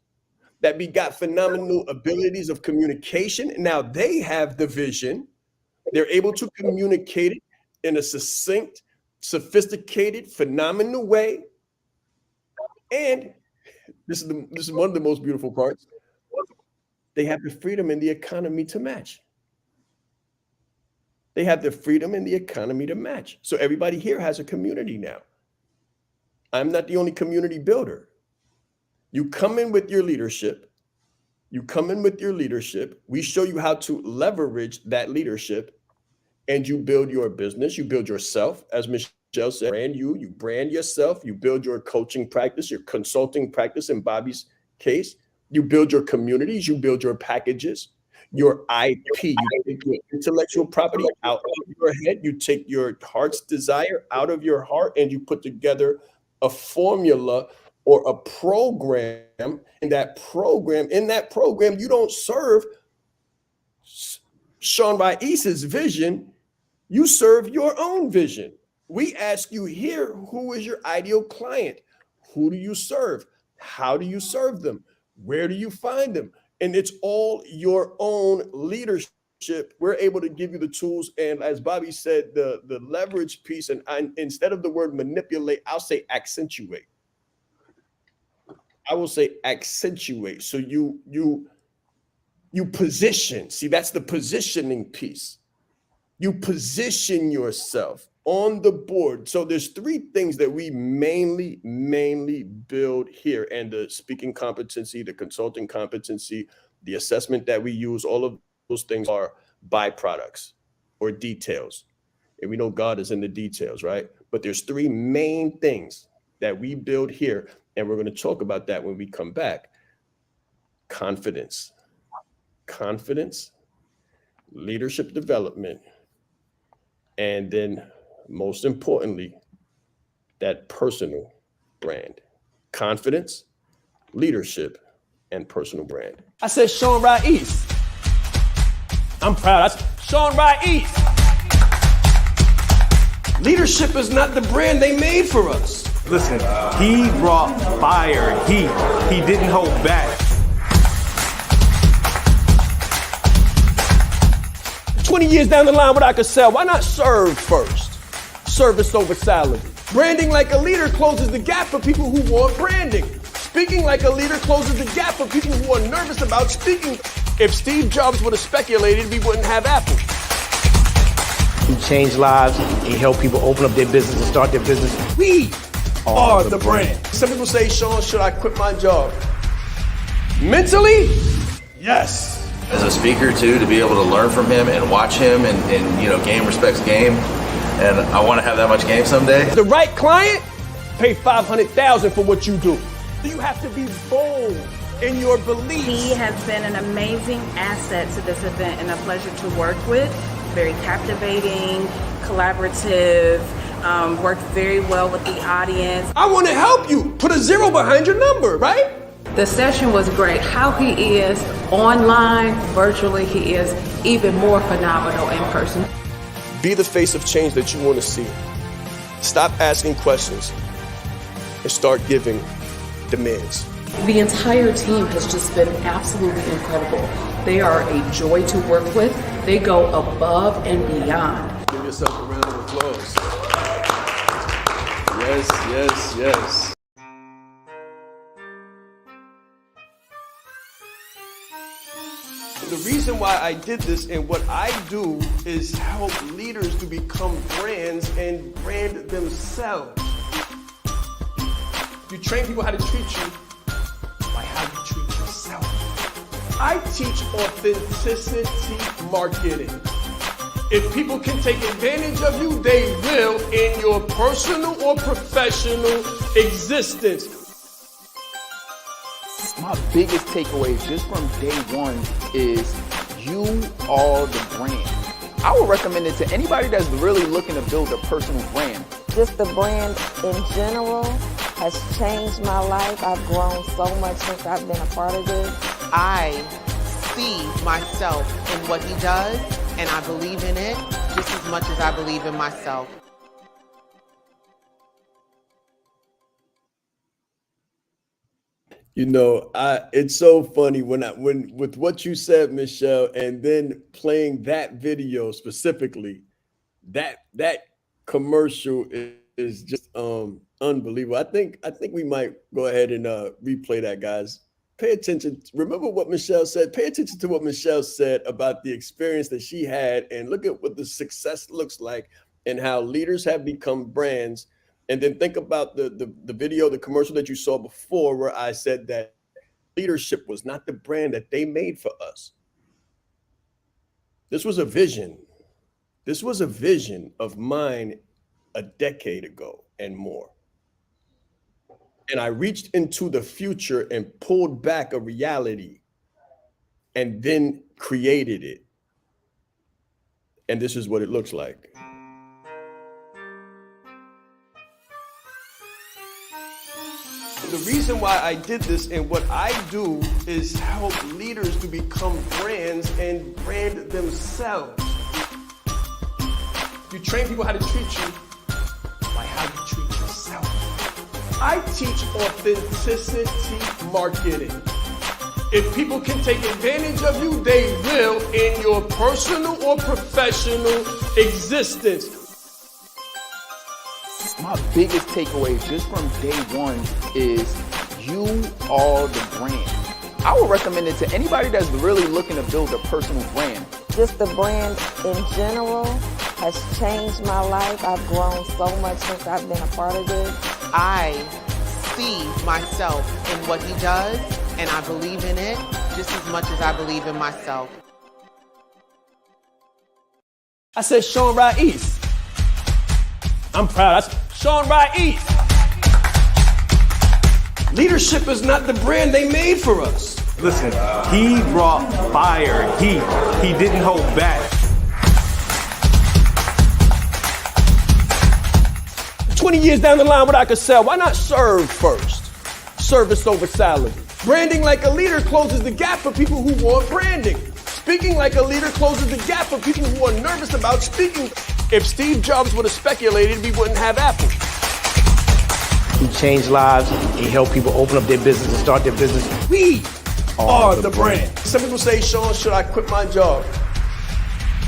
that begot phenomenal abilities of communication. Now they have the vision. They're able to communicate it in a succinct, sophisticated, phenomenal way. And this is one of the most beautiful parts. They have the freedom in the economy to match. They have the freedom in the economy to match. So everybody here has a community now. I'm not the only community builder. You come in with your leadership. You come in with your leadership. We show you how to leverage that leadership, and you build your business. You build yourself, as Michelle said, you brand yourself. You build your coaching practice, your consulting practice in Bobby's case. You build your communities. You build your packages, your IP. You take your intellectual property out of your head. You take your heart's desire out of your heart, and you put together a formula or a program. In that program, you don't serve Sean Rais's vision. You serve your own vision. We ask you here, who is your ideal client? Who do you serve? How do you serve them? Where do you find them? And it's all your own leadership. We're able to give you the tools. And as Bobby said, the leverage piece, and instead of the word manipulate, I'll say accentuate. I will say accentuate. So you position. See, that's the positioning piece. You position yourself on the board. So there's three things that we mainly build here. And the speaking competency, the consulting competency, the assessment that we use, all of those things are byproducts or details. And we know God is in the details, right? But there's three main things that we build here. And we're going to talk about that when we come back. Confidence, leadership development, and then most importantly, that personal brand. Confidence, leadership, and personal brand.
I said Sean Rais. I'm proud. I said Sean Rais. Leadership is not the brand they made for us.
Listen, he brought fire, heat. He didn't hold back.
20 years down the line, what I could sell, why not serve first? Service over salary. Branding like a leader closes the gap for people who want branding. Speaking like a leader closes the gap for people who are nervous about speaking. If Steve Jobs would have speculated, we wouldn't have Apple.
He changed lives. He helped people open up their business and start their business.
We are the brand. Some people say, Sean, should I quit my job? Mentally, yes.
As a speaker too, to be able to learn from him and watch him and game respects game. And I want to have that much game someday.
The right client, pay $500,000 for what you do. You have to be bold in your beliefs.
He has been an amazing asset to this event and a pleasure to work with. Very captivating, collaborative, worked very well with the audience.
I want to help you. Put a 0 behind your number, right?
The session was great. How he is online, virtually, he is even more phenomenal in person.
Be the face of change that you want to see. Stop asking questions and start giving demands.
The entire team has just been absolutely incredible. They are a joy to work with. They go above and beyond.
Give yourself a round of applause. Yes, yes, yes. The reason why I did this and what I do is help leaders to become brands and brand themselves. You train people how to treat you by how you treat yourself. I teach authenticity marketing. If people can take advantage of you, they will in your personal or professional existence.
My biggest takeaway just from day one is you are the brand. I would recommend it to anybody that's really looking to build a personal brand.
Just the brand in general has changed my life. I've grown so much since I've been a part of this.
I see myself in what he does, and I believe in it just as much as I believe in myself.
You know, it's so funny when with what you said, Michelle, and then playing that video specifically, that commercial is just unbelievable. I think we might go ahead and replay that, guys. Pay attention. Remember what Michelle said. Pay attention to what Michelle said about the experience that she had, and look at what the success looks like and how leaders have become brands. And then think about the video, the commercial that you saw before, where I said that leadership was not the brand that they made for us. This was a vision. This was a vision of mine a decade ago and more. And I reached into the future and pulled back a reality and then created it. And this is what it looks like. The reason why I did this and what I do is help leaders to become brands and brand themselves. You train people how to treat you by how you treat yourself. I teach authenticity marketing. If people can take advantage of you, they will in your personal or professional existence.
My biggest takeaway just from day one is you are the brand. I would recommend it to anybody that's really looking to build a personal brand.
Just the brand in general has changed my life. I've grown so much since I've been a part of this.
I see myself in what he does, and I believe in it just as much as I believe in myself.
I said Sean Ra'is. I'm proud. That's Sean Ra'is. Leadership is not the brand they made for us.
Listen, he brought fire, heat. He didn't hold back.
20 years down the line, what I could sell, why not serve first? Service over salary. Branding like a leader closes the gap for people who want branding. Speaking like a leader closes the gap for people who are nervous about speaking. If Steve Jobs would have speculated, we wouldn't have Apple.
He changed lives. He helped people open up their business and start their business.
We are the brand. Some people say, Sean, should I quit my job?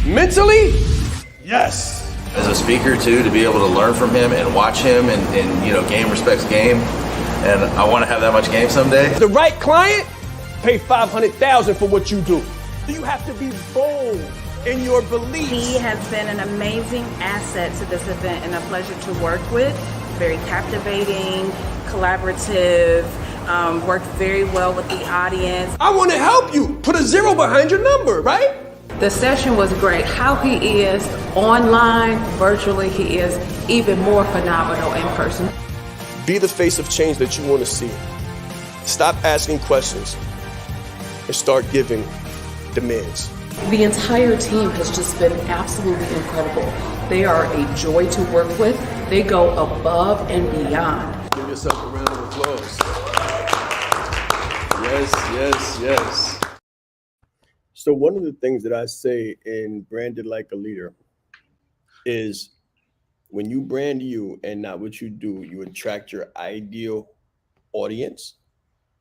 Mentally, yes.
As a speaker too, to be able to learn from him and watch him and you know, game respects game. And I want to have that much game someday.
The right client, pay $500,000 for what you do. You have to be bold in your beliefs.
He has been an amazing asset to this event and a pleasure to work with. Very captivating, collaborative, worked very well with the audience.
I want to help you. Put a 0 behind your number, right?
The session was great. How he is online, virtually, he is even more phenomenal in person.
Be the face of change that you want to see. Stop asking questions and start giving demands.
The entire team has just been absolutely incredible. They are a joy to work with. They go above and beyond.
Give yourself a round of applause. Yes, yes, yes. So one of the things that I say in Branded Like a Leader is when you brand you and not what you do, you attract your ideal audience,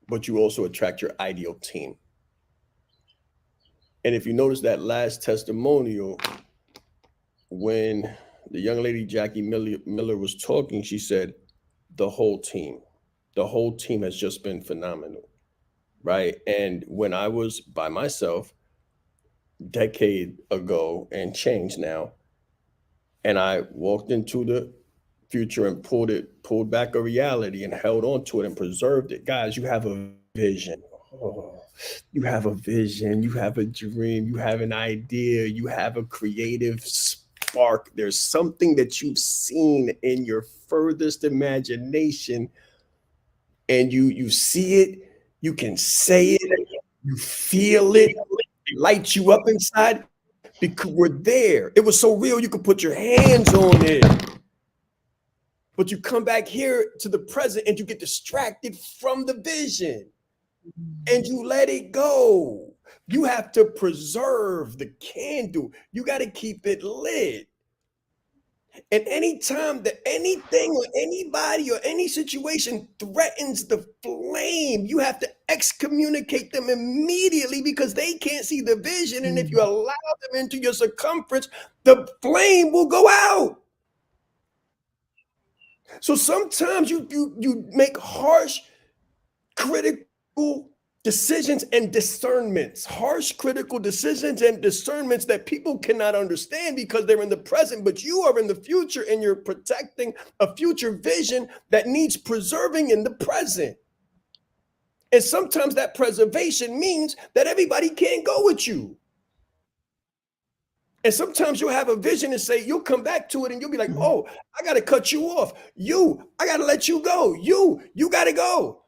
but you also attract your ideal team. And if you notice that last testimonial, when the young lady, Jackie Miller was talking, she said, the whole team has just been phenomenal, right? And when I was by myself decade ago and changed now, and I walked into the future and pulled back a reality and held on to it and preserved it. Guys, you have a vision. Oh, you have a vision, you have a dream, you have an idea, you have a creative spark. There's something that you've seen in your furthest imagination, and you see it, you can say it, you feel it, it lights you up inside because we're there. It was so real, you could put your hands on it. But you come back here to the present and you get distracted from the vision and you let it go. You have to preserve the candle. You got to keep it lit. And anytime that anything or anybody or any situation threatens the flame, you have to excommunicate them immediately because they can't see the vision. And if you allow them into your circumference, the flame will go out. So sometimes you make harsh, critical decisions and discernments, harsh, critical decisions and discernments that people cannot understand because they're in the present, but you are in the future and you're protecting a future vision that needs preserving in the present. And sometimes that preservation means that everybody can't go with you. And sometimes you'll have a vision and say, you'll come back to it and you'll be like, oh, I got to cut you off. I got to let you go. You got to go.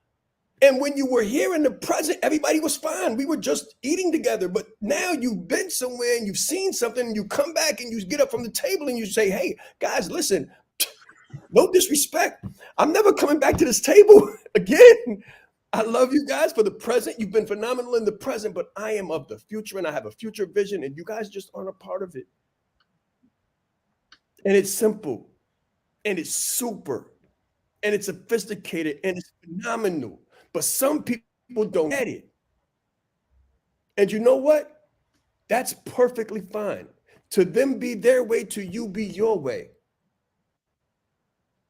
And when you were here in the present, everybody was fine. We were just eating together. But now you've been somewhere and you've seen something and you come back and you get up from the table and you say, hey, guys, listen, no disrespect. I'm never coming back to this table again. I love you guys for the present. You've been phenomenal in the present, but I am of the future and I have a future vision and you guys just aren't a part of it. And it's simple and it's super and it's sophisticated and it's phenomenal. But some people don't get it. And you know what? That's perfectly fine. To them be their way, to you be your way.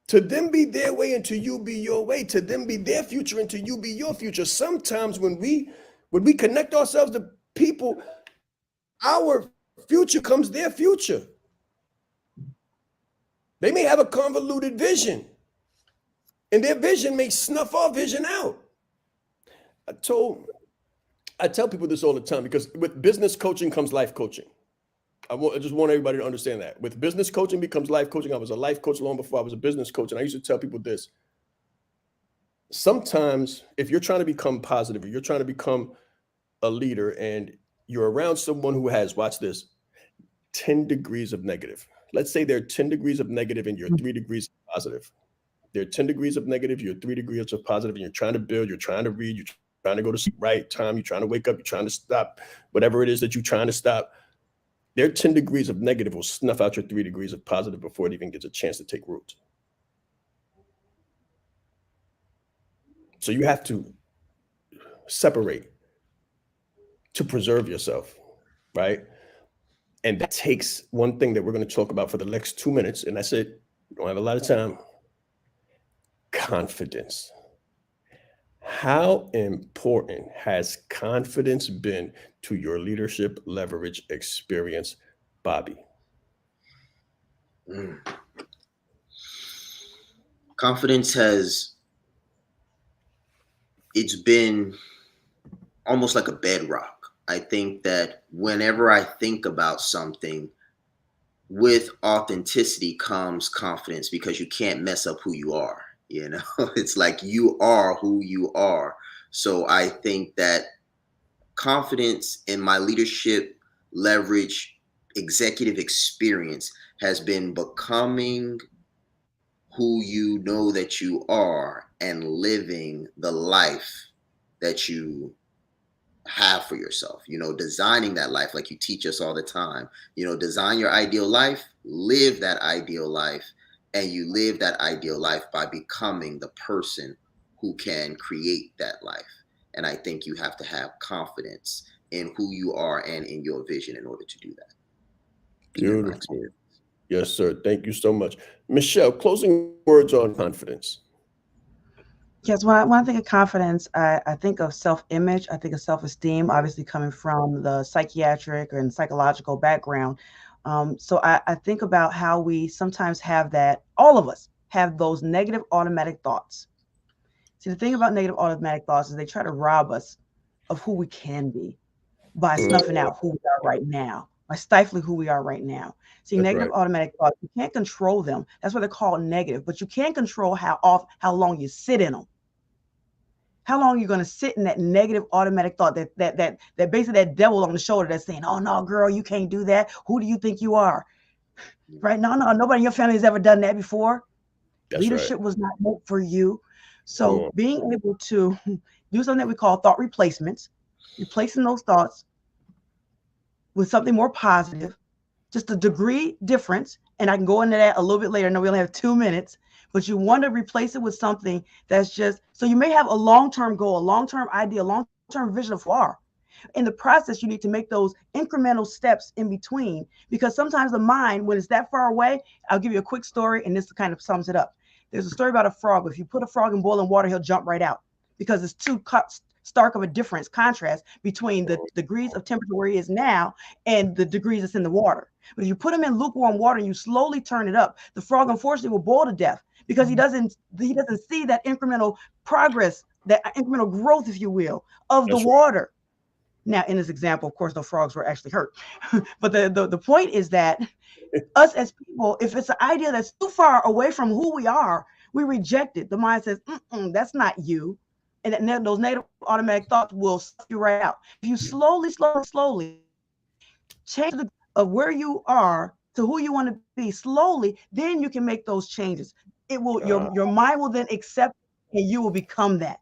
To them be their way and to you be your way. To them be their future and to you be your future. Sometimes when we connect ourselves to people, our future comes their future. They may have a convoluted vision and their vision may snuff our vision out. I tell people this all the time because with business coaching comes life coaching. I just want everybody to understand that. With business coaching becomes life coaching. I was a life coach long before I was a business coach. And I used to tell people this. Sometimes if you're trying to become positive, or you're trying to become a leader and you're around someone who has, watch this, 10 degrees of negative. Let's say they're 10 degrees of negative and you're 3 degrees of positive. They're 10 degrees of negative, you're 3 degrees of positive, and you're trying to build, you're trying to read, you're trying to go to sleep right time, you're trying to wake up, you're trying to stop whatever it is that you're trying to stop. Their 10 degrees of negative will snuff out your 3 degrees of positive before it even gets a chance to take root. So you have to separate to preserve yourself, right? And that takes one thing that we're going to talk about for the next 2 minutes, and that's it. We don't have a lot of time. Confidence. How important has confidence been to your leadership leverage experience, Bobby?
Confidence it's been almost like a bedrock. I think that whenever I think about something, with authenticity comes confidence because you can't mess up who you are. You know, it's like you are who you are. So I think that confidence in my leadership leverage executive experience has been becoming who you know that you are and living the life that you have for yourself, you know, designing that life like you teach us all the time, you know, design your ideal life, live that ideal life. And you live that ideal life by becoming the person who can create that life. And I think you have to have confidence in who you are and in your vision in order to do that.
Beautiful. Yes, sir. Thank you so much. Michelle, closing words on confidence.
Yes, when I think of confidence, I think of self-image. I think of self-esteem, obviously coming from the psychiatric and psychological background. So I think about how we sometimes have that, all of us have those negative automatic thoughts. See, the thing about negative automatic thoughts is they try to rob us of who we can be by snuffing out who we are right now, by stifling who we are right now. See,
That's
negative
right.
automatic thoughts, you can't control them. That's why they're called negative, but you can control how long you sit in them. How long are you going to sit in that negative automatic thought, that basically that devil on the shoulder that's saying, oh, no, girl, you can't do that. Who do you think you are? Right? No, nobody in your family has ever done that before.
That's
Leadership
right.
was not meant for you. So
Mm.
being able to do something that we call thought replacements, replacing those thoughts with something more positive, just a degree difference. And I can go into that a little bit later. I know we only have 2 minutes, but you want to replace it with something that's just, so you may have a long-term goal, a long-term idea, a long-term vision of who you are. In the process, you need to make those incremental steps in between, because sometimes the mind, when it's that far away, I'll give you a quick story and this kind of sums it up. There's a story about a frog. If you put a frog in boiling water, he'll jump right out because it's too stark of a difference, contrast between the degrees of temperature where he is now and the degrees that's in the water. But if you put him in lukewarm water and you slowly turn it up, the frog unfortunately will boil to death because he doesn't see that incremental progress, that incremental growth, if you will, of the water. Now, in this example, of course, no frogs were actually hurt. But the point is that us as people, if it's an idea that's too far away from who we are, we reject it. The mind says, that's not you. And then those negative automatic thoughts will suck you right out. If you slowly change of where you are to who you want to be slowly, then you can make those changes. It will, your mind will then accept and you will become that.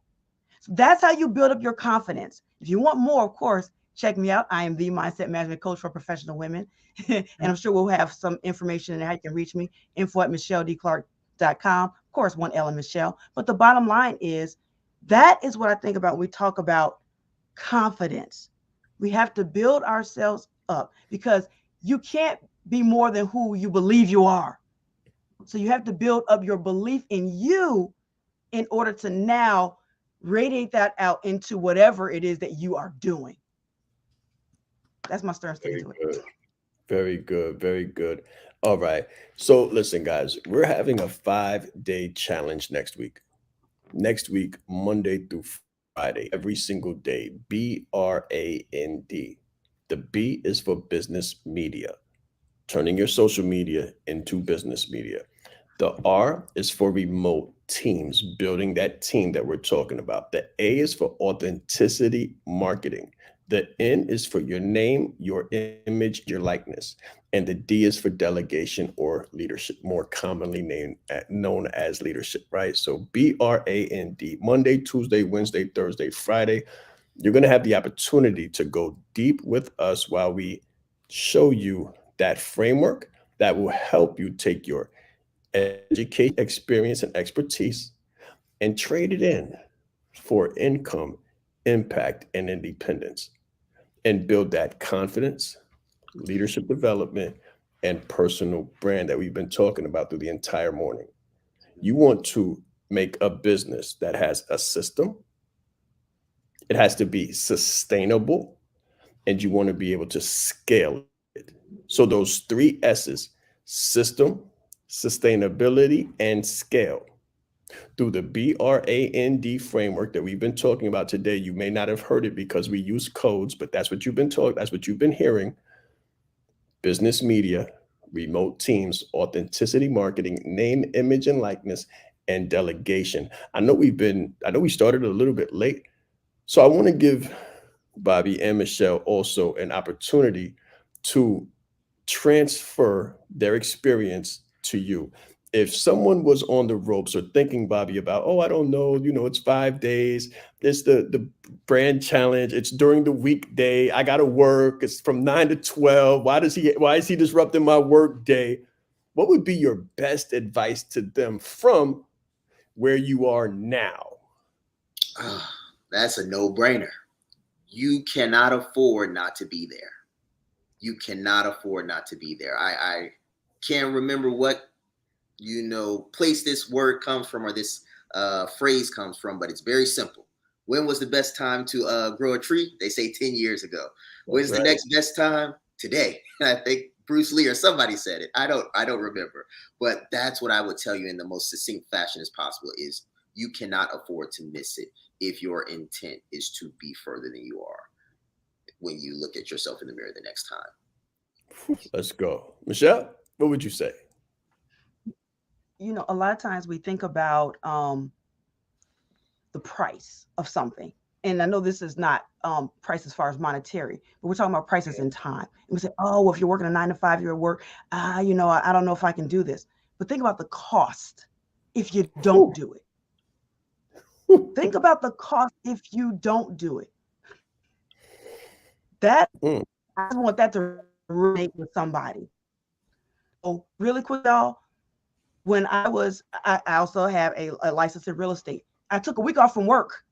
So that's how you build up your confidence. If you want more, of course, check me out. I am the Mindset Management Coach for Professional Women. And I'm sure we'll have some information and how you can reach me, info@michelledclark.com. Of course, 1L in Michelle. But the bottom line is, that is what I think about when we talk about confidence. We have to build ourselves up because you can't be more than who you believe you are. So you have to build up your belief in you in order to now radiate that out into whatever it is that you are doing. That's my stern stick to it.
Very good. Very good. All right. So listen, guys, we're having a 5-day challenge next week. Next week, Monday through Friday, every single day, BRAND. The B is for business media, turning your social media into business media. The R is for remote teams, building that team that we're talking about. The A is for authenticity marketing. The N is for your name, your image, your likeness. And the D is for delegation or leadership, more commonly known as leadership, right? So BRAND, Monday, Tuesday, Wednesday, Thursday, Friday. You're going to have the opportunity to go deep with us while we show you that framework that will help you take your education, experience, and expertise and trade it in for income, impact, and independence, and build that confidence, leadership development, and personal brand that we've been talking about through the entire morning. You want to make a business that has a system. It has to be sustainable, and you want to be able to scale it. So those 3 S's, system, sustainability, and scale. Through the BRAND framework that we've been talking about today, you may not have heard it because we use codes, but that's what you've been taught. That's what you've been hearing. Business media, remote teams, authenticity marketing, name, image, and likeness, and delegation. I know we started a little bit late. So I want to give Bobby and Michelle also an opportunity to transfer their experience to you. If someone was on the ropes or thinking, Bobby, about, I don't know, it's 5 days, it's the brand challenge, it's during the weekday, I got to work, it's from 9 to 12, why is he disrupting my work day? What would be your best advice to them from where you are now?
That's a no-brainer. You cannot afford not to be there. You cannot afford not to be there. I can't remember what place this word comes from or this phrase comes from, but it's very simple. When was the best time to grow a tree? They say 10 years ago. When's the next best time? Today. I think Bruce Lee or somebody said it. I don't remember, but that's what I would tell you in the most succinct fashion as possible is you cannot afford to miss it if your intent is to be further than you are when you look at yourself in the mirror the next time.
Let's go. Michelle, what would you say?
A lot of times we think about the price of something. And I know this is not price as far as monetary, but we're talking about prices in time. And we say, well, if you're working a 9 to 5, you're at work, I don't know if I can do this. But think about the cost. if you don't do it. Think about the cost if you don't do it. That I want that to resonate with somebody. Oh, really quick, y'all. When I also have a license in real estate. I took a week off from work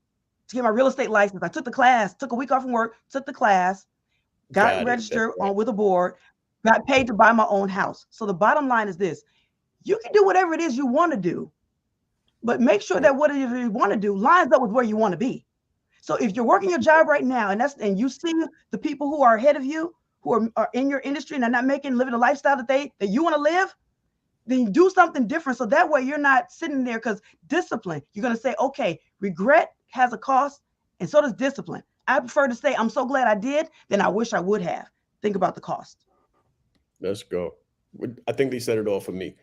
to get my real estate license. I took the class, took a week off from work, took the class, got registered with a board, got paid to buy my own house. So the bottom line is this: you can do whatever it is you want to do, but make sure that whatever you want to do lines up with where you want to be. So if you're working your job right now and you see the people who are ahead of you, who are in your industry and they're not living the lifestyle that you want to live, then do something different. So that way you're not sitting there, because discipline, you're going to say, okay, regret has a cost, and so does discipline. I prefer to say, I'm so glad I did, than I wish I would have. Think about the cost.
Let's go. I think they said it all for me.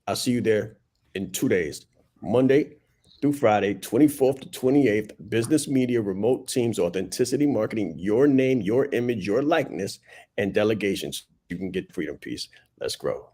I'll see you there in 2 days, Monday through Friday, 24th to 28th, Business Media Remote Teams Authenticity Marketing, your name, your image, your likeness, and delegations. You can get Freedom Piece. Let's grow.